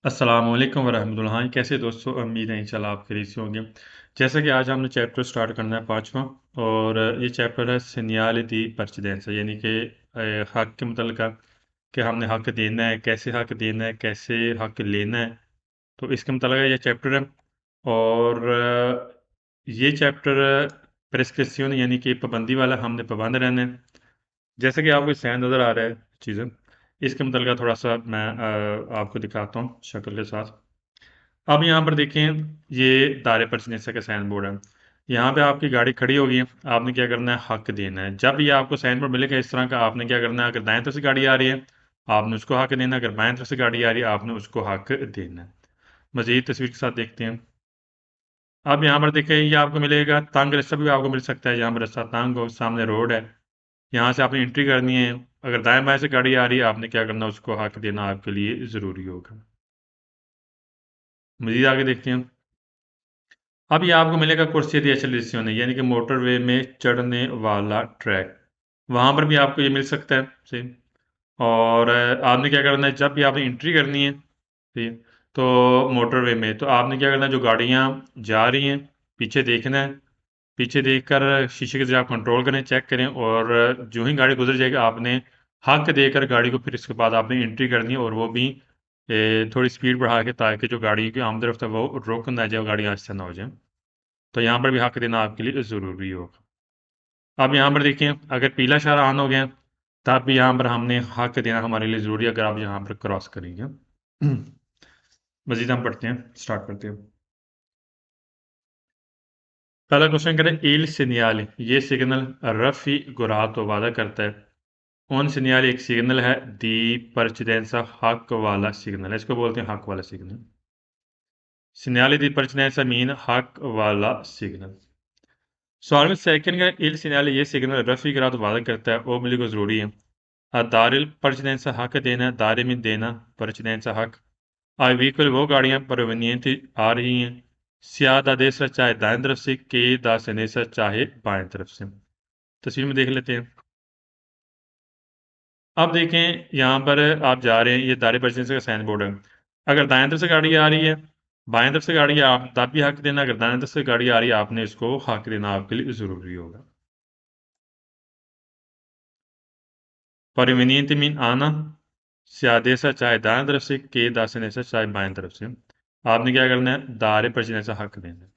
अस्सलामुअलैकुम वरहमतुल्लाह। हाँ, कैसे दोस्तों, उम्मीद है इंशाल्लाह आप खैरियत से होंगे। जैसा कि आज हमने चैप्टर स्टार्ट करना है 5वां, और ये चैप्टर है सीनियरिटी दी परचेडेंस, यानी कि हक के मुतल्लिक़ कि हमने हक देना है, कैसे हक देना है, कैसे हक लेना है। तो इसके मुतल्लिक़ ये चैप्टर है। और ये चैप्टर प्रेस्क्रिप्शन यानी कि पाबंदी वाला, हमने पाबंद रहना है। जैसे कि आपको स्क्रीन नज़र आ रहा है चीज़ें, इसके मुतल्लिक़ थोड़ा-सा मैं आपको दिखाता हूँ शक्ल के साथ। अब यहाँ पर देखें, ये दायरे परचेज़र का साइन बोर्ड है। यहाँ पे आपकी गाड़ी खड़ी होगी है, आपने क्या करना है, हक देना है। जब ये आपको साइन बोर्ड मिलेगा इस तरह का, आपने क्या करना है, अगर दाएँ तरफ से गाड़ी आ रही है, आपने उसको हक देना है, अगर बाएँ तरफ से गाड़ी आ रही है, आपने उसको हक देना है। मज़ीद तस्वीर के साथ देखते हैं। अब यहाँ पर देखें, ये आपको मिलेगा तंग रास्ता भी आपको मिल सकता है, जहाँ पर रास्ता तंग हो, सामने रोड है, यहाँ से आपने एंट्री करनी है। अगर दाएँ-बाएँ से गाड़ी आ रही है, आपने क्या करना है, उसको हक देना आपके लिए ज़रूरी होगा। मज़ीद आगे देखते हैं। अब ये आपको मिलेगा कुर्सी दी एक्सेलरेशन, यानी कि मोटरवे में चढ़ने वाला ट्रैक। वहाँ पर भी आपको ये मिल सकता है सेम। और आपने क्या करना है, जब भी आपने एंट्री करनी है, ठीक है, तो मोटरवे में, तो आपने क्या करना है, जो गाड़ियाँ जा रही हैं, पीछे देखना है। पीछे देखकर शीशे के ज़रिए आप कंट्रोल करें, चेक करें, और जो ही गाड़ी गुजर जाएगी, आपने हक देकर गाड़ी को फिर इसके बाद आपने एंट्री करनी है, और वो भी थोड़ी स्पीड बढ़ा के, ताकि जो गाड़ी की आमद-रफ्त है वो रुक ना जाए, गाड़ी हादसा ना हो जाए। तो यहाँ पर भी हक देना आपके लिए ज़रूरी होगा। अब यहाँ पर देखिए, अगर पीला इशारा ऑन हो गया, तब भी यहाँ पर हमने हक देना हमारे लिए ज़रूरी है, अगर आप यहाँ पर क्रॉस करेंगे। मज़ीद हम पढ़ते हैं, स्टार्ट करते हैं। पहला क्वेश्चन करें, il segnale, ये सिग्नल raffigurato वादा करता है। un segnale एक सिग्नल है, di precedenza हक वाला सिग्नल है, इसको बोलते हैं हक वाला signal. segnale di precedenza mean हक वाला सिग्नल। सवाल में सेकंड का il segnale, ये सिग्नल raffigurato वादा करता है, ओ मिली को ज़रूरी है। दारिल precedenza हक देना, दारे में देना, precedenza हक। आई व्हीकल वो गाड़ियाँ परवनियंती आ रही हैं, सियादा देसरा चाहे दाएं तरफ से, के दा सनेसर चाहे बाएं तरफ से। तस्वीर में देख लेते हैं। अब देखें, यहाँ पर आप जा रहे हैं, ये दारे परचेज का साइन बोर्ड है। अगर दाएं तरफ से गाड़ी आ रही है, बाएं तरफ से गाड़ी आप तब भी हक देना, अगर दाएं तरफ से गाड़ी आ रही है, आपने इसको हक देना आपके लिए ज़रूरी होगा। परवनियंती मीन आना, सियादेसा चाहे दाएं तरफ से, के दा सनेसर चाहे बाएं तरफ से। आपने क्या करना है, दारे परचेज हक देना है।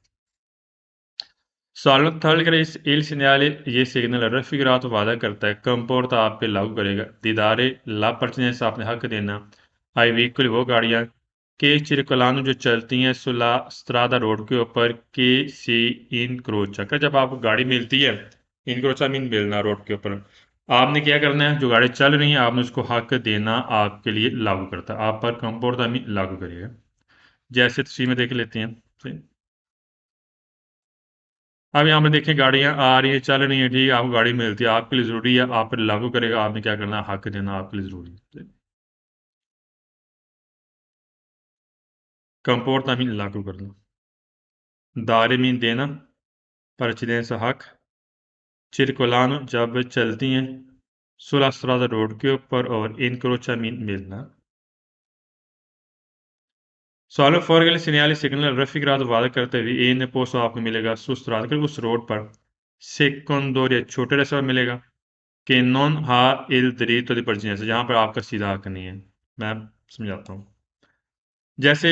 सॉल्व थर्ड करें, इस इल सिग्नल, ये सिग्नल रफिकरात वादा करता है, कंपोर्ट आप पे लागू करेगा, दीदारे ला परचनेस आपने हक देना, आई व्हीकल वो गाड़ियाँ, के चिरकलानु जो चलती हैं सुला स्त्रादा रोड के ऊपर, के सी इन क्रोचा का, जब आपको गाड़ी मिलती है, इन क्रोचा मीन मिलना रोड के ऊपर, आपने क्या करना है, जो गाड़ी चल रही है आपने उसको हक देना आपके लिए लागू करता है, आप पर कंपोर्ट मीन लागू करेगा। जैसे तस्वीर में देख लेते हैं। अब यहाँ पे देखिए, गाड़ियाँ आ रही है, चल रही है, ठीक है, आपको गाड़ी मिलती है, आपके लिए ज़रूरी है, आप पर लागू करेगा, आपने क्या करना है, हक देना आपके लिए ज़रूरी है। कंपोर्ट मीन लागू करना, दारे मीन देना, परचदेंस हक, चिरकुलान जब चलती हैं, सुलह रोड के ऊपर, और इनक्रोचा मीन मिलना। सॉल्व फॉर के लिए सिग्नल सिग्नल रफिक वादा करते हुए, ए ने पोस्ट आपको मिलेगा सुस्त्राद कर उस रोड पर, सेकंडोरिया छोटे रास्ते पर मिलेगा, कि नॉन हा इल दरीतो दी परचेंस, जहाँ पर आपका सीधा हक नहीं है। मैं समझाता हूँ। जैसे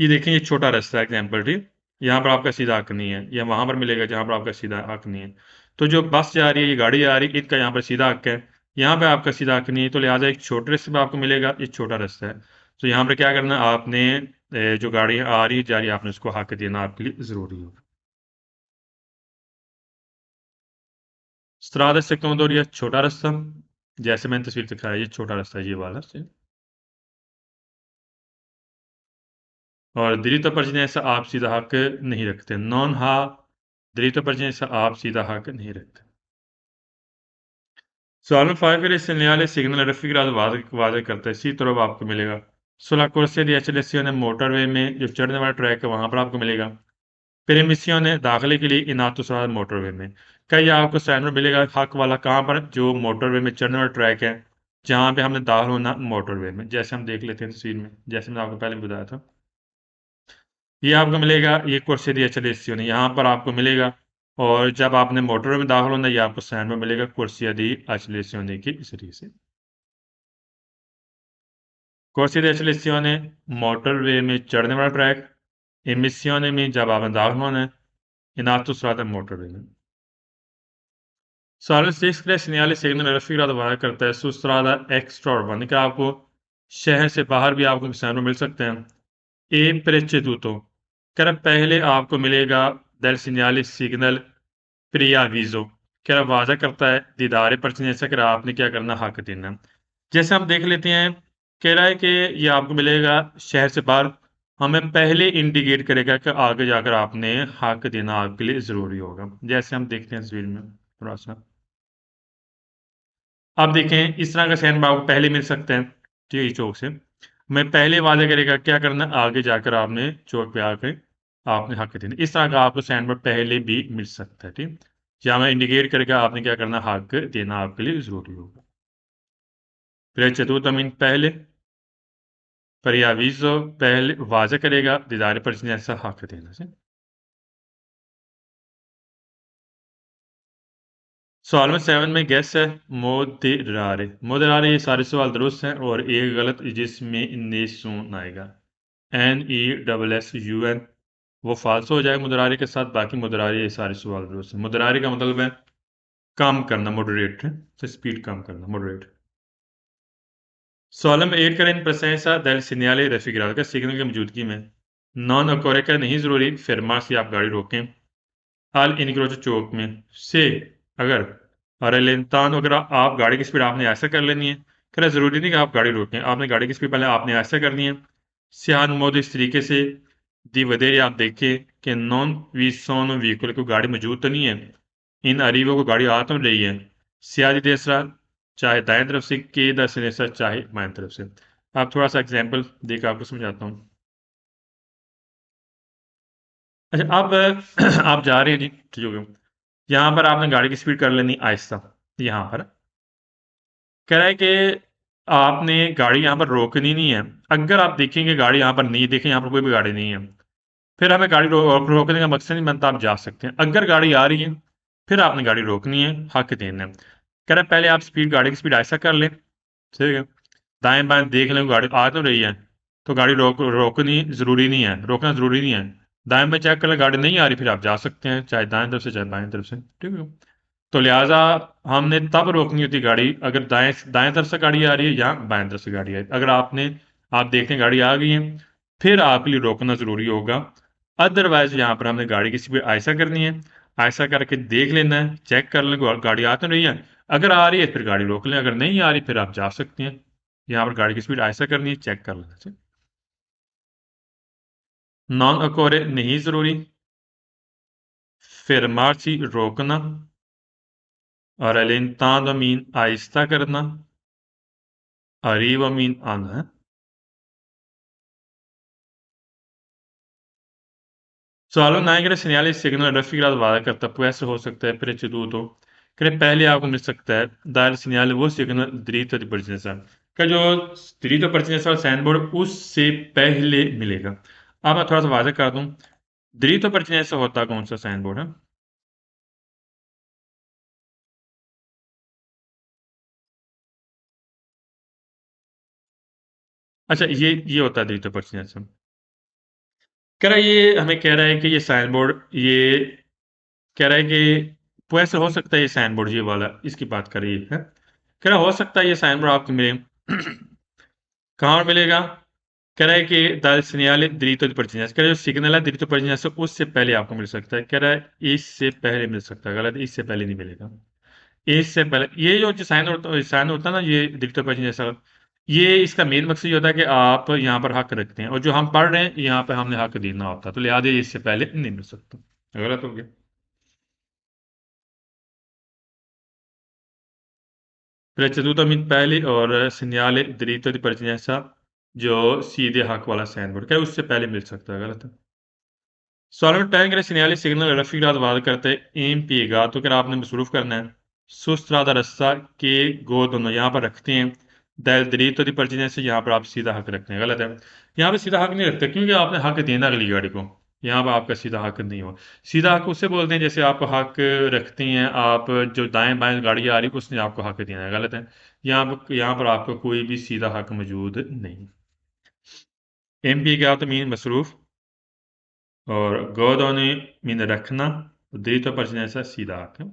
ये देखें, ये छोटा रास्ता है एग्जाम्पल, ठीक, यहाँ पर आपका सीधा हक नहीं है, या वहाँ पर मिलेगा जहाँ पर आपका सीधा हक नहीं है। तो जो बस जा रही है, ये गाड़ी आ रही है, इनका यहाँ पर सीधा हक है, यहाँ पे आपका सीधा हक नहीं है, तो लिहाजा एक छोटे रास्ते पर आपको मिलेगा, ये छोटा रास्ता है। तो यहाँ पर क्या करना, आपने जो गाड़ी आ रही है जा रही है, आपने उसको हक देना आपके लिए ज़रूरी होगा। स्त्रादा से कौन दो, छोटा रास्ता, जैसे मैंने तस्वीर दिखाया, ये छोटा रास्ता है, ये वाला से। और दलित परिजन ऐसा आप सीधा हक नहीं रखते, नॉन हा दलित परिजन ऐसा आप सीधा हक नहीं रखते। सवाल में 5 के लिए न्यायालय सिग्नल रफी वादे करता है, इसी तरह आपको मिलेगा। सुलाकुरसे एचएलएससी मोटरवे में जो चढ़ने वाला ट्रैक है, वहां पर आपको मिलेगा। पेरेमिसियों ने दाखिले के लिए इनातुसाद मोटरवे में, क्या यह आपको साइन मिलेगा हक वाला, कहाँ पर, जो मोटरवे में चढ़ने वाला ट्रैक है, जहाँ पे हमने दाखिल होना मोटरवे में। जैसे हम देख लेते हैं तस्वीर में, जैसे मैंने आपको पहले बताया था। ये आपको मिलेगा, ये कुर्सी दी HLSCO ने यहाँ पर आपको मिलेगा। और जब आपने मोटरवे में दाखिल होना, ये आपको साइन में मिलेगा कुर्सी दी HLSCO ने की इस तरीके से। कुर्सी दी HLSCO ने मोटरवे में चढ़ने वाला ट्रैक, emissione में जब आपने दाखिल होना है, in autostrada motorway में। Solo se scrive segnale seguendo la figura वाला करता है su strada extraurban कि आपको शहर से बाहर भी आपको सिग्नल मिल सकते हैं। ए preceduto कह रहा पहले आपको मिलेगा del segnale signal preavviso कह रहा वादा करता है दीदार पर जैसा कि आपने क्या करना हक देना। जैसे हम देख लेते हैं, कह रहा है कि ये आपको मिलेगा शहर से बाहर, हमें पहले इंडिकेट करेगा कि आगे जाकर आपने हक देना आपके लिए ज़रूरी होगा। जैसे हम देखते हैं तस्वीर में थोड़ा-सा। अब देखें इस तरह का साइन आपको पहले मिल सकते हैं, ठीक है, चौक से। मैं पहले वादा करेगा क्या करना, आगे जाकर आपने चौक पे आके आपने हक देना। इस तरह का आपको साइन बोर्ड पहले भी मिल सकता है, ठीक? जहाँ मैं इंडिकेट करेगा आपने क्या करना, हक देना आपके लिए ज़रूरी होगा। फिर चतुर्थ मीन पहले, preavviso पहले वाज़ा करेगा, दीदार पर जैसा हक देना से। सवाल नंबर 7 में गेस है मोदेरारे। मोदेरारे ये सारे सवाल दुरुस्त हैं और एक गलत जिसमें नेसून आएगा। NESSUN वो फाल्स हो जाएगा मुदरारे के साथ, बाकी मुदरारे ये सारे सवाल दुरुस्त हैं। मुदरारे का मतलब है कम करना, मॉडरेट है, तो स्पीड कम करना, मॉडरेट। सवाल नंबर 8 करें इन presenza del segnale raffigurato का सिग्नल की मौजूदगी में नॉन अकोरेका नहीं ज़रूरी फिरमा से आप गाड़ी रोकें अल इनक्रोच चौक में से अगर रैलेंतानो अगर आप गाड़ी की स्पीड आपने ऐसा कर लेनी है, कह रहा ज़रूरी नहीं कि आप गाड़ी रोकें, आपने गाड़ी की स्पीड पहले आपने ऐसा करनी है। सियानुमोद इस तरीके से दी वधेरे आप देखें कि नॉन वी सोन व्हीकल को गाड़ी मौजूद तो नहीं है, इन अरीबों को गाड़ी आ तो रही है। सियाजी देसरा चाहे दाएं तरफ से, के दसनेसर चाहे बाएं तरफ से। आप थोड़ा सा एग्जाम्पल देकर आपको समझाता हूँ। अच्छा अब आप जा रहे हैं जी, ठीक हो गया। यहाँ पर आपने गाड़ी की स्पीड कर लेनी आहिस्ता, यहाँ पर कह रहा है कि आपने गाड़ी यहाँ पर रोकनी नहीं है। अगर आप देखेंगे गाड़ी यहाँ पर नहीं, देखें यहाँ पर कोई भी गाड़ी नहीं है, फिर हमें गाड़ी रोकने का मकसद नहीं बनता, आप जा सकते हैं। अगर गाड़ी आ रही है, फिर आपने गाड़ी रोकनी है, हक देना है। कह रहा है पहले आप गाड़ी की स्पीड ऐसा कर लें, ठीक है, दाएं बाएं देख लें गाड़ी आ तो रही है, तो गाड़ी रोकनी ज़रूरी नहीं है, रोकना ज़रूरी नहीं है। दाएं बाएं चेक कर लें गाड़ी नहीं आ रही, फिर आप जा सकते हैं, चाहे दाएं तरफ से चाहे बाएं तरफ से, ठीक है। तो लिहाजा हमने तब रोकनी होती गाड़ी अगर दाएं दाएं तरफ से गाड़ी आ रही है या बाएं तरफ से गाड़ी आ रही है। अगर आप देखें गाड़ी आ गई है, फिर आपके लिए रोकना ज़रूरी होगा। अदरवाइज यहाँ पर हमने गाड़ी की स्पीड ऐसा करनी है, ऐसा करके देख लेना है, चेक कर लें गाड़ी आ तो रही है। अगर आ रही है फिर गाड़ी रोक लें, अगर नहीं आ रही फिर आप जा सकते हैं। यहाँ पर गाड़ी की स्पीड ऐसा करनी है, चेक कर लेना चाहिए। नॉन अकोरे नहीं ज़रूरी, फिर मार्ची रोकना, और अलेंतानो मीन आहिस्ता करना, arriva मीन आना है। Solo Niagara segnale segnano raffigurato वाला करता può essere हो सकता है preceduto कि पहले आपको मिल सकता है dal segnale वो सिग्नल dritto di partenza का जो dritto partenza वाला साइन बोर्ड उससे पहले मिलेगा। अब मैं थोड़ा सा वाज़ह कर दूं, dritto partenza होता कौन सा साइन बोर्ड है? अच्छा ये होता है dritto partenza। कह रहा है ये हमें कह रहा है कि ये साइन बोर्ड ये कह रहा है कि वैसे हो सकता है ये साइन बोर्ड ये वाला इसकी बात कर रही है। कह रहा हो सकता है ये साइन बोर्ड आपको मिले कहाँ मिलेगा? कह रहा है कि dal segnale dritto di partenza कह रहा है जो सिग्नल है dritto partenza उससे पहले आपको मिल सकता है। कह रहा है इससे पहले मिल सकता है, गलत, इससे पहले नहीं मिलेगा। इससे पहले ये जो साइन होता है ना ये dritto partenza ये इसका मेन मकसद ये होता है कि आप यहाँ पर हक रखते हैं और जो हम पढ़ रहे हैं यहाँ पे हमने हक देना होता है, तो लिहाजा ये इससे पहले नहीं मिल सकता। गलत हो गया। Preceduto पहले और segnale diritto di partenza जो सीधे हक वाला साइन बोर्ड क्या उससे पहले मिल सकता है, गलत है। सॉलिड टैंक के segnale सिग्नल रफीक वाद करते हैं impiegato तो अगर आपने मसरूफ करना है सुस्त्रादा रस्सा के गो दोनों यहाँ पर रखते हैं del diritto di pertinenza, यहाँ पर आप सीधा हक रखते हैं, गलत है। यहाँ पे सीधा हक नहीं रखते क्योंकि आपने हक देना अगली गाड़ी को। यहाँ पर आपका सीधा हक नहीं हो। सीधा हक उसे बोलते हैं जैसे आप हक रखती हैं, आप जो दाएं बाएं गाड़ी आ रही है उसने आपको हक देना है, गलत है। यहाँ पर आपको कोई भी सीधा हक मौजूद नहीं। एम पी क्या होता है? मीन मसरूफ। और गोदोनी मीन रखना। diritto di pertinenza सीधा हक है।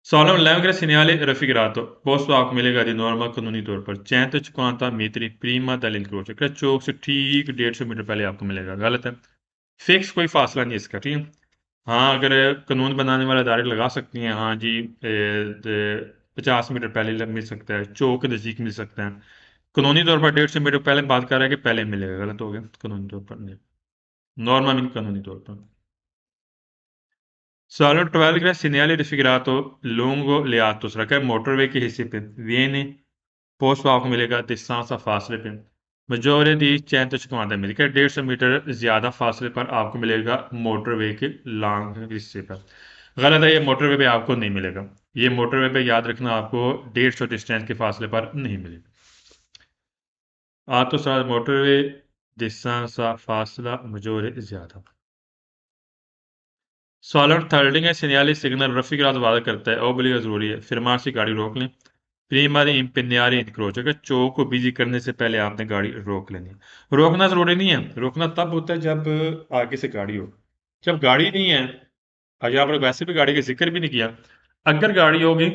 Solemn l'anche segnale raffigurato, posto आपको मिलेगा di norma कानूनी तौर पर 150 मीटर prima dall'incrocio, क्या चौक से ठीक 150 मीटर पहले आपको मिलेगा, गलत है। फिक्स कोई फासला नहीं इसका, ठीक है। हाँ, अगर कानून बनाने वाले अदारे लगा सकती हैं, हाँ जी, 50 मीटर पहले मिल सकता है, चौक के नज़दीक मिल सकता है। कानूनी तौर पर 150 मीटर पहले बात कर रहा है कि पहले मिलेगा, गलत हो गया। कानूनी तौर पर नहीं, नॉर्मा मीन कानूनी तौर पर। Solo 12 gradi segnale raffigurato lungo le autostrade, क्या मोटरवे के हिस्से पे viene posto आपको मिलेगा distanza फासले पे majore di 150 मीटर, क्या 150 मीटर ज्यादा फासले पर आपको मिलेगा मोटरवे के लॉन्ग हिस्से पर। गलत है, ये मोटरवे पे आपको नहीं मिलेगा। ये मोटरवे पे याद रखना आपको 150 डिस्टेंस के फासले पर नहीं मिलेगा। autostrada मोटरवे distanza फासला majore ज्यादा। सॉलर थर्डिंग है सिग्नल सिग्नल रफी के वादा करता है ओबलिगा जरूरी है फिर से गाड़ी रोक लें। प्रीमा ने इम्पन्यारी इंक्रोच, अगर चौक को बिजी करने से पहले आपने गाड़ी रोक लेनी है। रोकना जरूरी नहीं है, रोकना तब होता है जब आगे से गाड़ी हो। जब गाड़ी नहीं है, और यहाँ पर वैसे भी गाड़ी का जिक्र भी नहीं किया, अगर गाड़ी होगी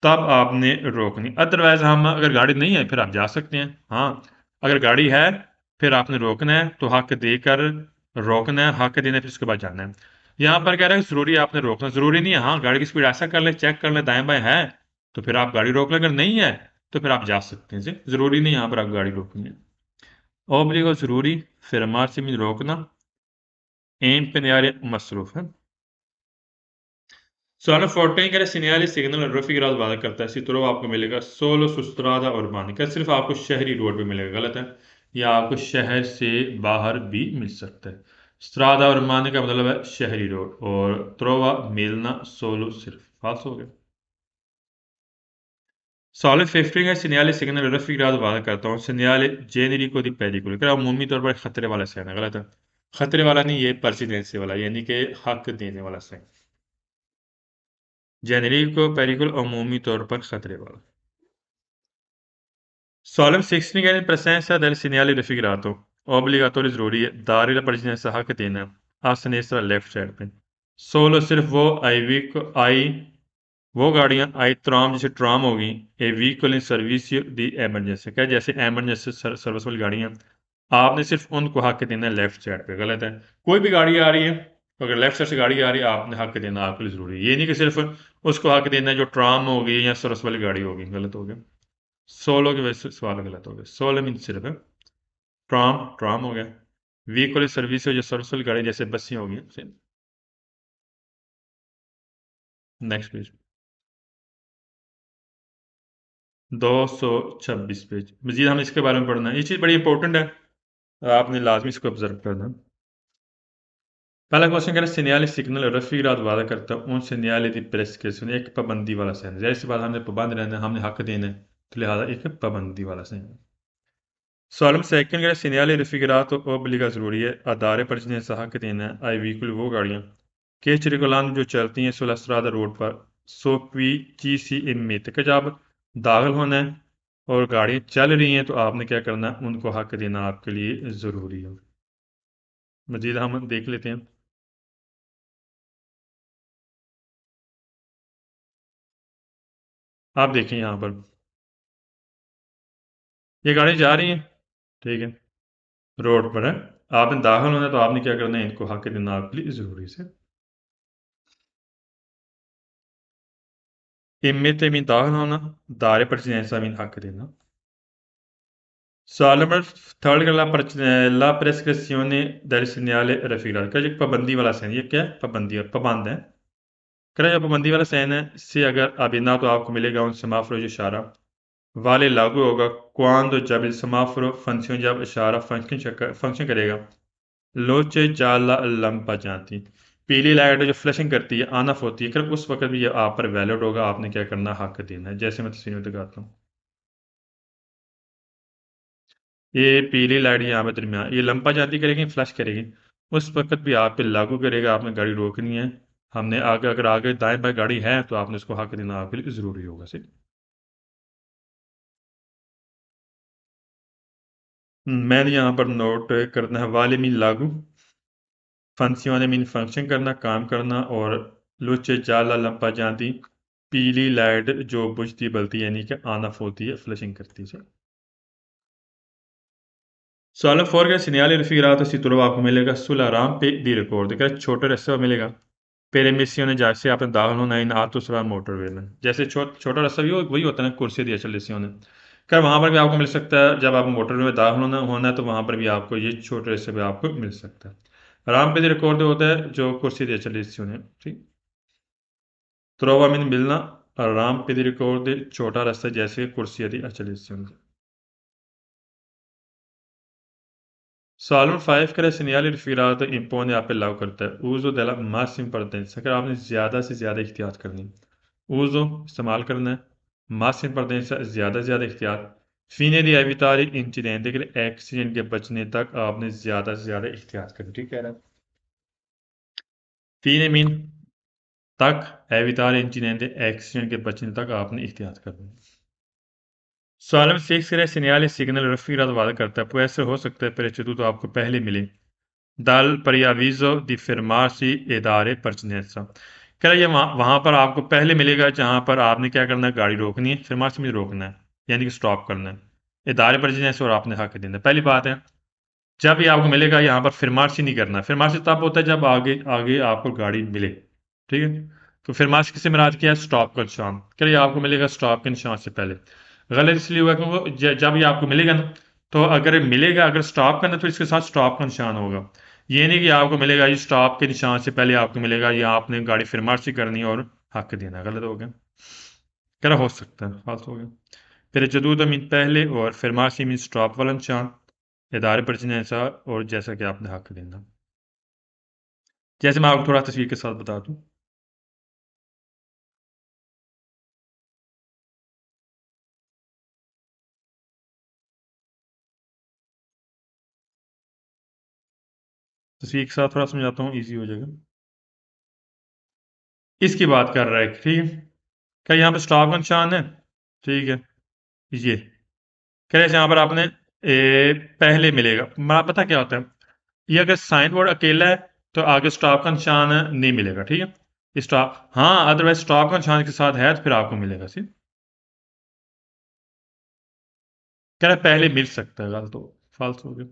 तब आपने रोकनी, अदरवाइज हम अगर गाड़ी नहीं है फिर आप जा सकते हैं। हाँ, अगर गाड़ी है फिर आपने रोकना है, तो हक देकर रोकना है, हक देना है, फिर उसके बाद जाना है। यहाँ पर कह रहा है जरूरी है आपने रोकना, जरूरी नहीं है। हाँ, गाड़ी की स्पीड ऐसा कर ले, चेक कर ले दाएं बाएं है तो फिर आप गाड़ी रोक लें, अगर नहीं है तो फिर आप जा सकते हैं। जरूरी नहीं यहाँ पर आप गाड़ी रोकनी है। ओब्लिगो जरूरी, फिर से मीन रोकना, एम पे न्यारे मसरूफ है। Sono forte in segnali signal और रफी रात वादा करता है, इसी तरह आपको मिलेगा सोलो सुस्त्रादा और बानी का, सिर्फ आपको शहरी रोड पे मिलेगा, गलत है। या आपको शहर से बाहर भी मिल सकता है। स्त्रादा और माने का मतलब है शहरी रोड, और त्रोवा मिलना सोलो सिर्फ फाल्स हो गया। सॉलिड फिफ्टिंग है सिग्नल सिग्नल रफी रात वादा करता हूँ, सिग्नल जेनेरिको दी पेरिकुल, क्या उमूमी तौर पर खतरे वाला साइन है, गलत है। खतरे वाला नहीं, ये परसिडेंसी वाला, यानी कि हक देने वाला साइन। जेनेरिको पेरिकुल अमूमी तौर पर खतरे वाला। Solemn 16 è in presenza del segnale raffigurato, obbligatorio जरूरी है, दारी la presenza हक देना, a sinistra लेफ्ट साइड पे। सोलो सिर्फ वो आई वो गाड़ियां आई ट्राम, जैसे ट्राम होगी, a vehicle in service the emergency, क्या जैसे एमरजेंसी सर्विस वाली गाड़ियां, आपने सिर्फ उनको हक देना है लेफ्ट साइड पे, गलत है। कोई भी गाड़ी आ रही है, अगर लेफ्ट साइड से गाड़ी आ रही है आपने हक देना आपके लिए जरूरी है, ये नहीं कि सिर्फ उसको हक देना है जो ट्राम होगी या सर्विस वाली गाड़ी होगी, गलत हो गया। सोलो की वजह से सवाल गलत हो गया। सोलो मीन सिर्फ है। ट्राम ट्राम हो गया। व्हीकल सर्विस हो, जो सर्विस वाली गाड़ी जैसे बसें हो गई। नेक्स्ट पेज 226 पेज मजीद हम इसके बारे में पढ़ना है, ये चीज़ बड़ी इंपॉर्टेंट है, आपने लाजमी इसको ऑब्जर्व करना है। पहला क्वेश्चन कह रहा है सिग्नल सिग्नल रफी रात वादा करता है उन सिग्नल की प्रेस्क्रिप्शन, एक पाबंदी वाला साइन, जैसे इस बात हमने पाबंद रहना है, हमने हक देना है, तो लिहाजा एक पाबंदी वाला साइन। सवाल सेकंड कह सिग्नल रफिकरात ओब्लिगा जरूरी है, अदारे पर जिन्हें हक देना है, आई व्हीकल वो गाड़ियाँ के चिरिकुलान जो चलती हैं सुलस्त्रादा रोड पर, सो पी ची सी इन में तक जब दाखिल होना है और गाड़ियाँ चल रही हैं तो आपने क्या करना है, उनको हक देना आपके लिए ज़रूरी है। मजीद हम देख लेते हैं। आप देखें यहाँ पर ये गाड़ी जा रही है, ठीक है, रोड पर है, आपने दाखिल होना है तो आपने क्या करना है, इनको हक देना आपके लिए ज़रूरी से। इम्मत मीन दाखिल होना, दारे पर मीन हक देना। सवाल नंबर थर्ड का ला प्रेस्क्रिप्शिone del segnale raffigurato, क्या, जो पाबंदी वाला साइन, ये क्या है, पाबंदी पाबंद है। क्या जो पाबंदी वाला साइन है से अगर अबिना तो आपको मिलेगा उन समाफरो जो इशारा वाले लागू होगा, क्वांदो जब इल समाफरो फंक्शन, जब इशारा फंक्शन करेगा, लोचे जाला लंपा जाती, पीली लाइट जो फ्लैशिंग करती है, ऑन ऑफ होती है, फिर उस वक्त भी ये आप पर वैलिड होगा। आपने क्या करना, हक देना है। जैसे मैं तस्वीर में दिखाता हूँ, ये पीली लाइट यहाँ पे दरमियान, ये लंपा जाती करेगी, फ्लैश करेगी, उस वक्त भी आप पे लागू करेगा। आपने गाड़ी रोकनी है। हमने आगे, अगर आगे दाएं बाएं गाड़ी है तो आपने उसको हक देना आपके लिए ज़रूरी होगा। सही। मैंने यहाँ पर नोट करना है, वाले मीन लागू, फंक्शन मीन फंक्शन करना, काम करना, और लुच जाला लंपा जाती, पीली लाइट जो बुझती बलती यानी कि ऑन ऑफ होती है, फ्लैशिंग करती है। Solo fuori il segnale raffigurato si trova come लेगा sulla rampe di ricordo, कि छोटे रास्ते पर मिलेगा। पेरेमिसियों ने जैसे आपने दाखिल होना इन आतुसरा मोटरवे में, जैसे छोटा रास्ता भी वही होता है ना, कुर्सी दिया चलिसियों ने। खैर वहाँ पर भी आपको मिल सकता है, जब आप मोटरवे में दाखिल होना है तो वहाँ पर भी आपको ये छोटे रास्ते पे आपको मिल सकता है। राम पे रिकॉर्ड होता है जो कुर्सी दिया चलिसियों ने। ठीक। त्रोवा में मिलना, और राम पे रिकॉर्ड छोटा रास्ता जैसे कुर्सी दी चलिसियों। Salon 5 का segnale rifirato impone आप पे लागू करता है uso della massima partenza, अगर आपने ज़्यादा से ज़्यादा एहतियात करनी, uso इस्तेमाल करना है, massima partenza ज़्यादा से ज़्यादा एहतियात, fine di evitare incidenti, कि एक्सीडेंट के बचने तक आपने ज़्यादा से ज़्यादा एहतियात करनी। ठीक कह रहा है। fine मीन तक, evitare incidenti एक्सीडेंट के बचने तक आपने एहतियात करनी। Salem 6 के segnale signal raffigurato वादा करता है, può essere हो सकता है preceduto आपको पहले मिले dal preavviso di fermarsi e dare partenza, कह रहा है ये वहाँ पर आपको पहले मिलेगा जहाँ पर आपने क्या करना है, गाड़ी रोकनी है, fermarsi में रोकना है यानी कि स्टॉप करना है, इदारे partenza और आपने हक देना है। पहली बात है, जब ये आपको मिलेगा यहाँ पर fermarsi नहीं करना। fermarsi तब होता है जब आगे आगे आपको गाड़ी मिले। ठीक है। तो fermarsi किससे मुराद क्या है, स्टॉप का निशान। कह रहा है आपको मिलेगा स्टॉप के निशान से पहले। गलत इसलिए हुआ क्योंकि जब ये आपको मिलेगा ना, तो अगर मिलेगा, अगर स्टॉप करना तो इसके साथ स्टॉप का निशान होगा। ये नहीं कि आपको मिलेगा ये स्टॉप के निशान से पहले आपको मिलेगा, या आपने गाड़ी fermarsi करनी है और हक देना। गलत हो गया। कह रहा हो सकता है, फाल्स हो गया। preceduto मीन पहले, और fermarsi मीन स्टॉप वाला निशान, इदारे परचनेसा, और जैसा कि आपने हक देना। जैसे मैं आपको थोड़ा तस्वीर के साथ बता दूं, तस्वीर के साथ थोड़ा समझाता हूँ, इजी हो जाएगा। इसकी बात कर रहा है, ठीक है। क्या यहाँ पे स्टॉप का निशान है? ठीक है। ये कह रहे हैं यहाँ पर आपने पहले मिलेगा। मैं पता क्या होता है, ये अगर साइन बोर्ड अकेला है तो आगे स्टॉप का निशान नहीं मिलेगा। ठीक है। स्टॉप, हाँ, अदरवाइज स्टॉप का निशान के साथ है तो फिर आपको मिलेगा। सी कह रहा है पहले मिल सकता है, गलत हो, फाल्स हो गया।